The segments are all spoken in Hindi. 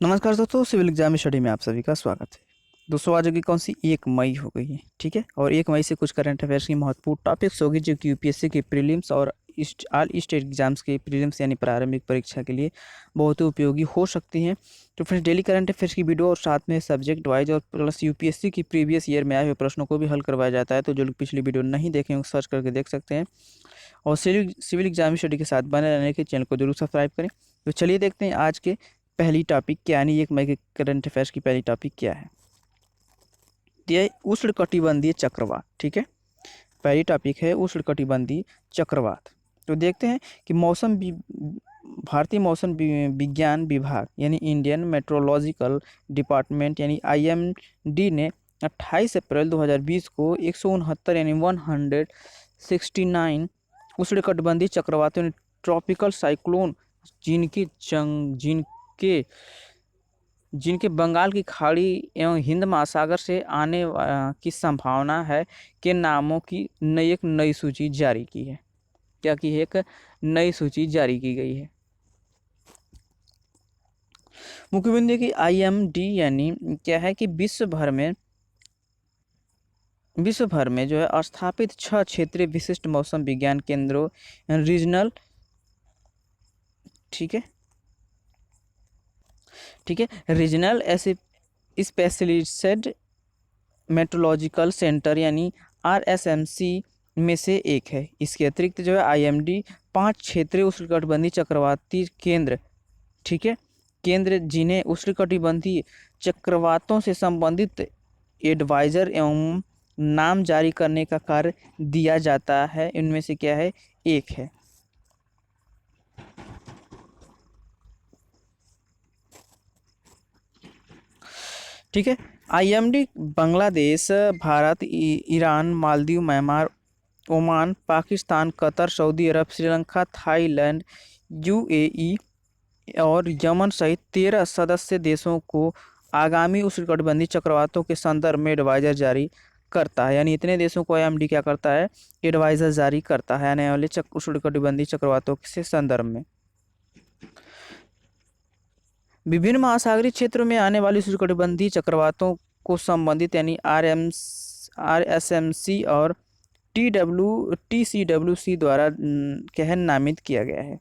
नमस्कार दोस्तों, सिविल एग्जाम स्टडी में आप सभी का स्वागत है। दोस्तों, आज की कौन सी 1 मई हो गई है, ठीक है। और 1 मई से कुछ करंट अफेयर्स की महत्वपूर्ण टॉपिक्स होगी जो कि यूपीएससी के प्रीलिम्स और ऑल स्टेट एग्जाम्स के प्रीलिम्स यानी प्रारंभिक परीक्षा के लिए बहुत ही उपयोगी हो सकती हैं। तो फ्रेंड्स, डेली करंट अफेयर्स की वीडियो और साथ में सब्जेक्ट वाइज और प्लस यूपीएससी की प्रीवियस ईयर में आए हुए प्रश्नों को भी हल करवाया जाता है। तो जो लोग पिछली वीडियो नहीं देखे हैं सर्च करके देख सकते हैं। और सिविल एग्जाम स्टडी के साथ बने रहने के चैनल को जरूर सब्सक्राइब करें। तो चलिए देखते हैं आज के पहली टॉपिक क्या, यानी 1 मई के करंट अफेयर्स की पहली टॉपिक क्या है। ये उष्णकटिबंधीय चक्रवात, ठीक है। पहली टॉपिक है उष्णकटिबंधीय चक्रवात। तो देखते हैं कि भारतीय मौसम विज्ञान विभाग यानी इंडियन मेट्रोलॉजिकल डिपार्टमेंट यानी आईएमडी ने 28 अप्रैल 2020 को 169 यानी 169 उष्णकटिबंधीय चक्रवातों यानी ट्रॉपिकल साइक्लोन जिनके जिनके बंगाल की खाड़ी एवं हिंद महासागर से आने की संभावना है के नामों की एक नई सूची जारी की है। क्या की है? एक नई सूची जारी की गई है। मुख्यबिंदु की आईएमडी यानी क्या है कि विश्व भर में जो है स्थापित 6 क्षेत्रीय विशिष्ट मौसम विज्ञान केंद्रों रीजनल, ठीक है, रीजनल ऐसे स्पेशलिस्टेड मेट्रोलॉजिकल सेंटर यानी आरएसएमसी में से एक है। इसके अतिरिक्त जो है आईएमडी 5 क्षेत्रीय उष्णकटिबंधीय चक्रवाती केंद्र, ठीक है, जिन्हें उष्णकटिबंधीय चक्रवातों से संबंधित एडवाइजर एवं नाम जारी करने का कार्य दिया जाता है। इनमें से क्या है? एक है। ठीक है। IMD Bangladesh, Bharat, Iran, Maldives, Myanmar, Oman, Pakistan, Qatar, Saudi Arab, Sri Lanka, Thailand, UAE और यमन सहित 13 सदस्य देशों को आगामी उष्णकटिबंधीय चक्रवातों के संदर्भ में एडवाइजर जारी करता है। यानी इतने देशों को आईएमडी क्या करता है? एडवाइजर जारी करता है आने वाले उष्णकटिबंधीय चक्रवातों के संदर्भ में। विभिन्न महासागरीय क्षेत्रों में आने वाली उष्णकटिबंधीय चक्रवातों को संबंधित यानी आरएसएमसी और टीसीडब्ल्यूसी द्वारा क्या है नामित किया गया है।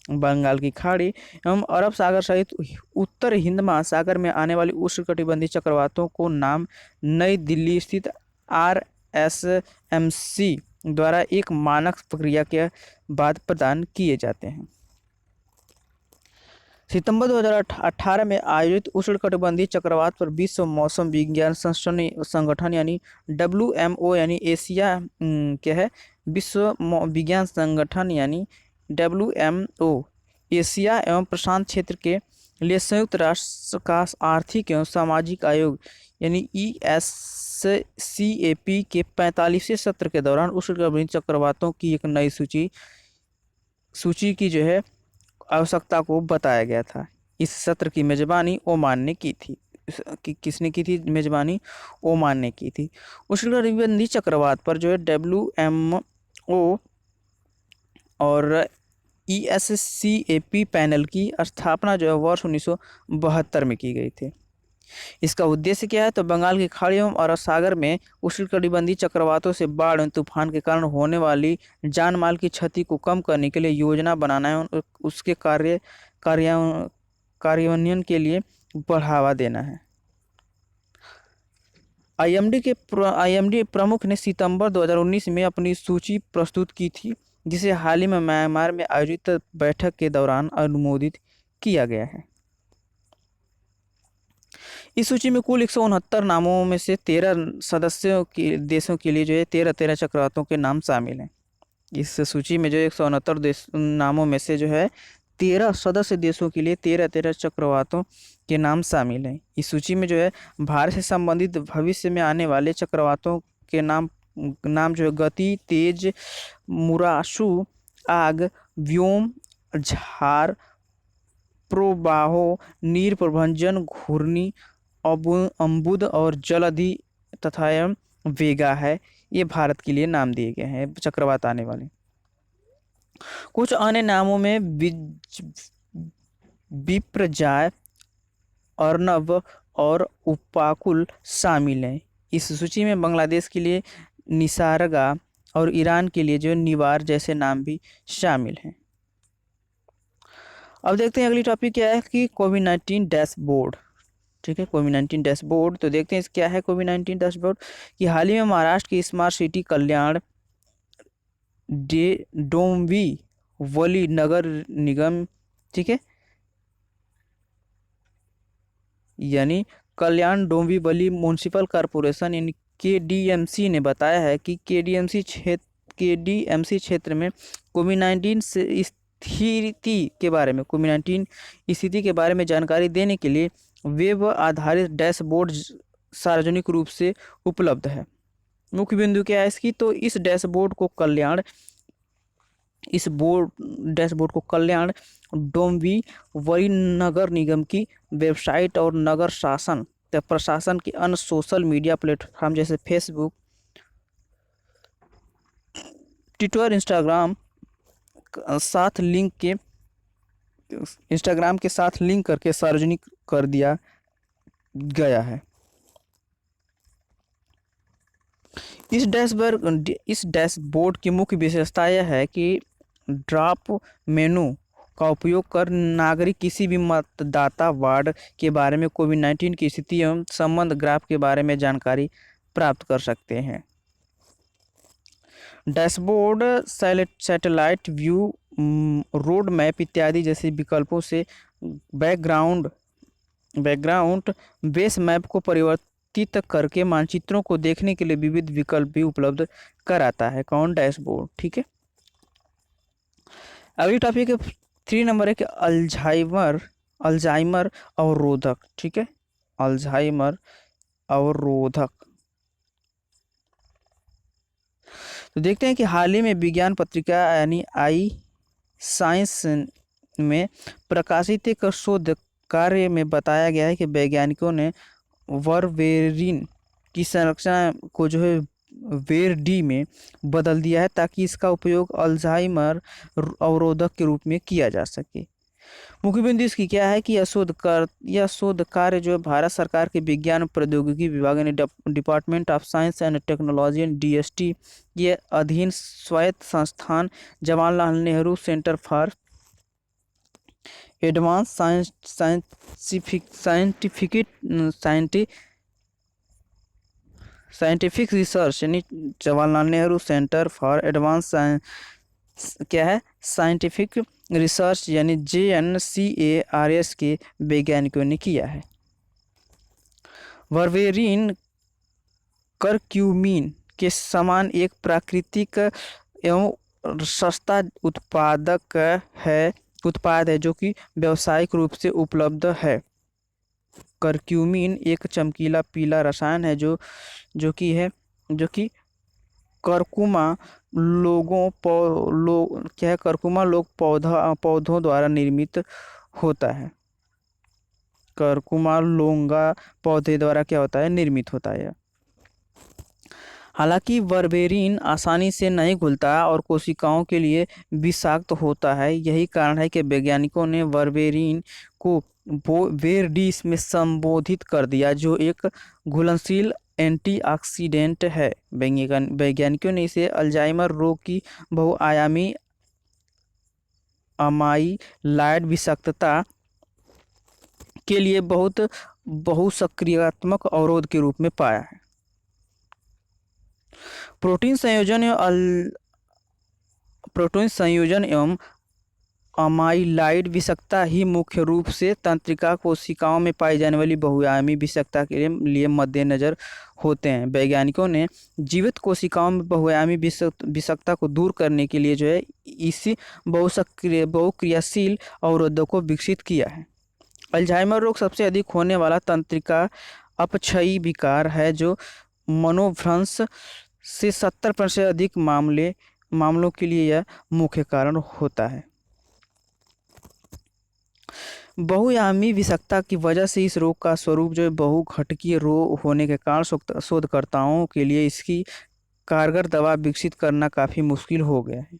बंगाल की खाड़ी एवं अरब सागर सहित उत्तर हिंद महासागर में आने वाली उष्णकटिबंधीय चक्रवातों को नाम नई दिल्ली स्थित आरएसएमसी द्वारा एक मानक प्रक्रिया के बाद प्रदान किए जाते हैं। सितंबर 2018 में आयोजित उष्णकटिबंधीय चक्रवात पर विश्व मौसम विज्ञान संगठन यानी WMO यानी एशिया क्या है? विश्व विज्ञान संगठन यानी WMO एशिया एवं प्रशांत क्षेत्र के लिए संयुक्त राष्ट्र का आर्थिक एवं सामाजिक आयोग यानी ESCAP के 45वें सत्र के दौरान उष्णकटिबंधीय चक्रवातों की एक नई सूची की जो है आवश्यकता को बताया गया था। इस सत्र की मेजबानी ओमान ने की थी। किसने की थी मेजबानी? ओमान ने की थी। उष्णकटिबंधीय चक्रवात पर जो है WMO और ESCAP पैनल की स्थापना जो है वर्ष 1972 में की गई थी। इसका उद्देश्य क्या है? तो बंगाल की खाड़ियों और सागर में उष्णकटिबंधीय चक्रवातों से बाढ़ एवं तूफान के कारण होने वाली जान माल की क्षति को कम करने के लिए योजना बनाना है, उसके कार्यान्वयन के लिए बढ़ावा देना है। आईएमडी प्रमुख ने सितंबर 2019 में अपनी सूची प्रस्तुत की थी, जिसे हाल ही में म्यांमार में आयोजित बैठक के दौरान अनुमोदित किया गया है। इस सूची में कुल 169 नामों में से 13 सदस्यों के देशों के लिए जो है 13 चक्रवातों के नाम शामिल हैं। इस सूची में जो 169 नामों में से जो है 13 सदस्य देशों के लिए 13 चक्रवातों के नाम शामिल हैं। इस सूची में जो है भारत से संबंधित भविष्य में आने वाले चक्रवातों के नाम जो है गति, तेज, मुरासू, आग, व्योम, झार, प्रोबाहो, नीर प्रभंजन, घूर्णी, अम्बुद और जलधि तथा वेगा है। ये भारत के लिए नाम दिए गए हैं चक्रवात आने वाले। कुछ अन्य नामों में विप्रजाय, अर्नब और उपाकुल शामिल हैं। इस सूची में बांग्लादेश के लिए निसारगा और ईरान के लिए जो निवार जैसे नाम भी शामिल हैं। अब देखते हैं अगली टॉपिक क्या है कि कोविड-19 डैशबोर्ड। ठीक है, कोविड-19 डैशबोर्ड। तो देखते हैं क्या है कोविड-19 डैशबोर्ड कि हाल ही में महाराष्ट्र की स्मार्ट सिटी कल्याण डोंबिवली नगर निगम, ठीक है, यानी कल्याण डोंबिवली म्युनिसिपल कॉरपोरेशन यानी केडीएमसी ने बताया है कि केडीएमसी क्षेत्र में कोविड-19 से स्थिति के बारे में जानकारी देने के लिए वेब आधारित डैशबोर्ड सार्वजनिक रूप से उपलब्ध है। मुख्य बिंदु क्या है इसकी, तो इस डैशबोर्ड को कल्याण डोंबिवली नगर निगम की वेबसाइट और नगर शासन या प्रशासन के अन्य सोशल मीडिया प्लेटफॉर्म जैसे फेसबुक, ट्विटर, इंस्टाग्राम के साथ लिंक करके सार्वजनिक कर दिया गया है। इस डैशबोर्ड की मुख्य विशेषता यह है कि ड्रॉप मेनू का उपयोग कर नागरिक किसी भी मतदाता वार्ड के बारे में कोविड-19 की स्थिति एवं संबंध ग्राफ के बारे में जानकारी प्राप्त कर सकते हैं। Dashboard satellite view, road map इत्यादि जैसे विकल्पों से बैकग्राउंड बेस मैप को परिवर्तित करके मानचित्रों को देखने के लिए विविध विकल्प भी उपलब्ध कराता है कौन डैशबोर्ड। ठीक है, अगली टॉपिक 3 नंबर है कि अल्जाइमर अवरोधक। ठीक है, अल्जाइमर अवरोधक। तो देखते हैं कि हाल ही में विज्ञान पत्रिका यानी आई साइंस में प्रकाशित एक शोध कार्य में बताया गया है कि वैज्ञानिकों ने वरबेरिन की संरचना को जो है वेर-डी में बदल दिया है ताकि इसका उपयोग अल्जाइमर अवरोधक के रूप में किया जा सके। मुख्य बिंदु इसकी क्या है कि यह शोध कार्य जो है भारत सरकार के विज्ञान प्रौद्योगिकी विभाग यानी department of science and technology and DST के अधीन स्वायत्त संस्थान Jawaharlal Nehru centre for advance scientific research यानी Jawaharlal Nehru centre for advance क्या है साइंटिफिक रिसर्च यानी JNCARS के वैज्ञानिकों ने किया है। वरबेरिन करक्यूमिन के समान एक प्राकृतिक एवं सस्ता उत्पाद है जो कि व्यावसायिक रूप से उपलब्ध है। करक्यूमिन एक चमकीला पीला रसायन है जो कि करकुमा लोग पौधों द्वारा निर्मित होता है। करकुमा लोंगा पौधे द्वारा क्या होता है, निर्मित होता है। हालांकि वरबेरिन आसानी से नहीं घुलता और कोशिकाओं के लिए विषाक्त होता है। यही कारण है कि वैज्ञानिकों ने वरबेरिन को वेर-डी में संबोधित कर दिया जो एक घुलनशील एंटीऑक्सीडेंट है। वैज्ञानिकों ने इसे अल्जाइमर रोग की बहुआयामी अमाइलाइड विषाक्तता के लिए बहुसक्रियात्मक अवरोध के रूप में पाया है। प्रोटीन संयोजन एवं अमाइलाइड विषाक्तता ही मुख्य रूप से तंत्रिका कोशिकाओं में पाई जाने वाली बहुआयामी विषाक्तता के लिए मद्देनजर होते हैं। वैज्ञानिकों ने जीवित कोशिकाओं में बहुआयामी विषाक्तता को दूर करने के लिए जो है इसी बहुक्रियाशील अवरोधों को विकसित किया है। अल्जाइमर रोग सबसे अधिक होने वाला तंत्रिका अपक्षयी विकार है जो मनोभ्रंश से 70% अधिक मामलों के लिए यह मुख्य कारण होता है। बहुआयामी विषाक्तता की वजह से इस रोग का स्वरूप जो है बहुघटकीय रोग होने के कारण शोधकर्ताओं के लिए इसकी कारगर दवा विकसित करना काफ़ी मुश्किल हो गया है।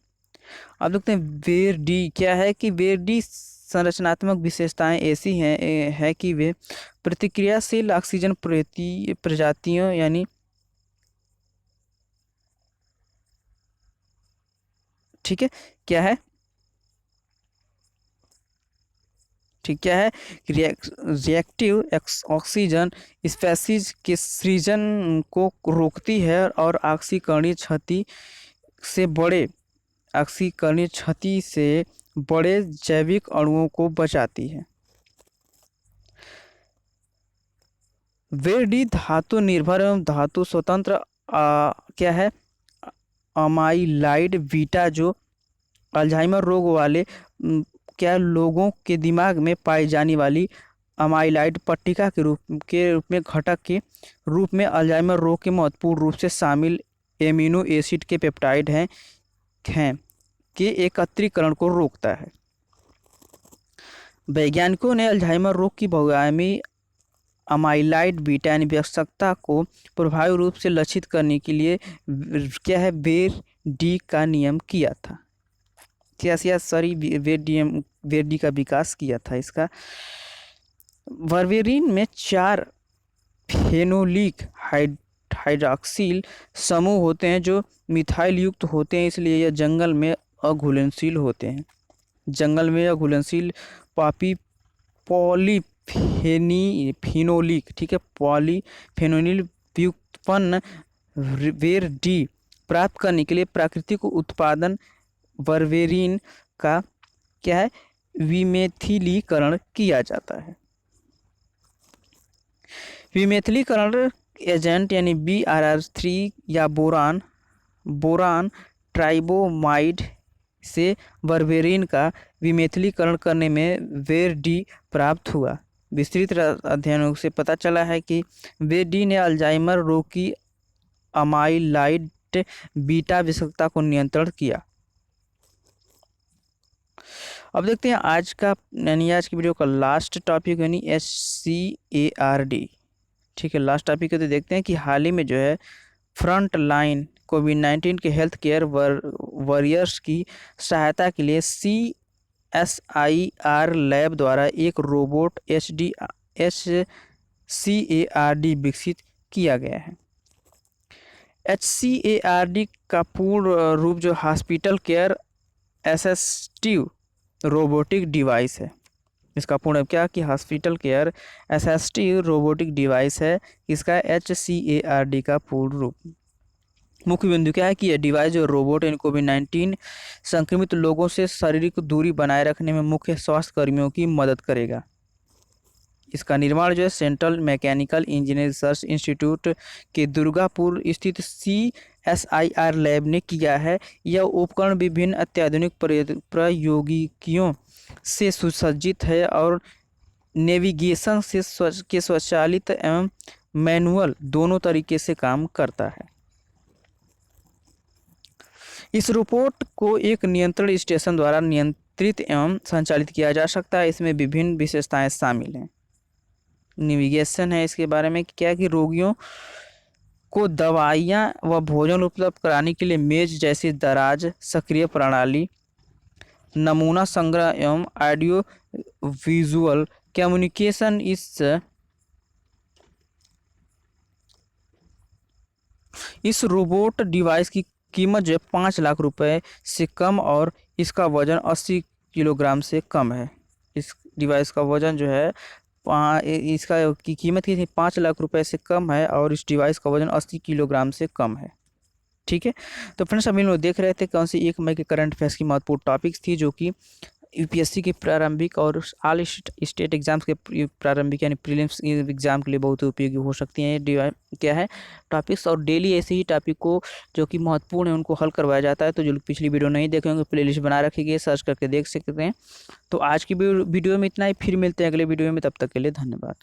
अब देखते हैं वेर-डी क्या है कि वेर-डी संरचनात्मक विशेषताएं ऐसी है कि वे प्रतिक्रियाशील ऑक्सीजन प्रजातियों यानी ठीक है क्या है ठीक क्या है रिएक्टिव ऑक्सीजन स्पेसीज के सृजन को रोकती है और ऑक्सीकरणीय क्षति से बड़े जैविक अणुओं को बचाती है। वे डी धातु निर्भर एवं धातु स्वतंत्र क्या है अमाइलाइड बीटा जो अल्जाइमर रोग वाले क्या लोगों के दिमाग में पाई जाने वाली अमाइलाइड पट्टिका के रूप में घटक के रूप में अल्जाइमर रोग के महत्वपूर्ण रूप से शामिल एमिनो एसिड के पेप्टाइड हैं के एकत्रीकरण को रोकता है। वैज्ञानिकों ने अल्जाइमर रोग की बहुआयामी अमाइलाइड बीटा आवश्यकता को प्रभावी रूप से लक्षित करने के लिए क्या है बेर डी का नियम किया था। वेर डी का विकास किया था। इसका वर्वेरिन में 4 फेनोलिक हाइड्रॉक्सिल समूह होते हैं जो मिथाइल युक्त होते हैं, इसलिए यह जंगल में अघुलनशील होते हैं। जंगल में अघुलनशील पॉलीफेनोलिक ठीक है पॉलीफेनोलिक व्युत्पन्न वेर डी प्राप्त करने के लिए प्राकृतिक उत्पादन वर्वेरिन का क्या है विमेथिलीकरण किया जाता है। विमेथिलीकरण एजेंट यानी BRR3 या बोरान ट्राइबोमाइड से वर्वेरिन का विमेथिलीकरण करने में वेर डी प्राप्त हुआ। विस्तृत अध्ययनों से पता चला है कि वेर डी ने अल्जाइमर रोग की अमाइलाइड बीटा विषाक्तता को नियंत्रण किया। अब देखते हैं आज की वीडियो का लास्ट टॉपिक यानी HCARD ठीक है। लास्ट टॉपिक तो देखते हैं कि हाल ही में जो है फ्रंट लाइन कोविड-19 के हेल्थ केयर वॉरियर्स की सहायता के लिए CSIR लैब द्वारा एक रोबोट HCARD विकसित किया गया है। HCARD का पूर्ण रूप जो hospital care assistive robotic device है। इसका पूर्ण क्या कि hospital care assistive robotic device है। इसका HCARD का पूर्ण रूप। मुख्य बिंदु क्या है कि यह डिवाइस जो रोबोट इन कोविड-19 संक्रमित लोगों से शारीरिक दूरी बनाए रखने में मुख्य स्वास्थ्य कर्मियों की मदद करेगा। इसका निर्माण जो है central mechanical engineering research institute के दुर्गापुर स्थित CSIR लैब ने किया है। यह उपकरण विभिन्न अत्याधुनिक प्रौद्योगिकियों से सुसज्जित है और नेविगेशन से स्वचालित एवं मैनुअल दोनों तरीके से काम करता है। इस रोबोट को एक नियंत्रण स्टेशन द्वारा नियंत्रित एवं संचालित किया जा सकता है। इसमें विभिन्न विशेषताएं शामिल हैं। नेविगेशन है इसके बारे में क्या कि रोगियों को दवाइयाँ व भोजन उपलब्ध कराने के लिए मेज जैसी दराज सक्रिय प्रणाली, नमूना संग्रह एवं ऑडियो विजुअल कम्युनिकेशन। इस रोबोट डिवाइस की कीमत जो है 5 लाख रुपए से कम और इसका वजन 80 किलोग्राम से कम है। इस डिवाइस का वजन जो है इसका की कीमत की 5 लाख रुपए से कम है और इस डिवाइस का वजन 80 किलोग्राम से कम है। ठीक है, तो फ्रेंड्स अभी लोग देख रहे थे कौन सी 1 मई के करंट अफेयर्स की महत्वपूर्ण टॉपिक्स थी जो कि यूपीएससी के प्रारंभिक और ऑल स्टेट एग्जाम्स के प्रारंभिक यानी प्रीलिम्स एग्जाम के लिए बहुत उपयोगी हो सकती हैं। क्या है टॉपिक्स और डेली ऐसे ही टॉपिक को जो कि महत्वपूर्ण है उनको हल करवाया जाता है। तो जो पिछली वीडियो नहीं देखे होंगे प्लेलिस्ट बना रखी गई है, सर्च करके देख सकते हैं। तो आज की वीडियो में इतना ही, फिर मिलते हैं अगले वीडियो में, तब तक के लिए धन्यवाद।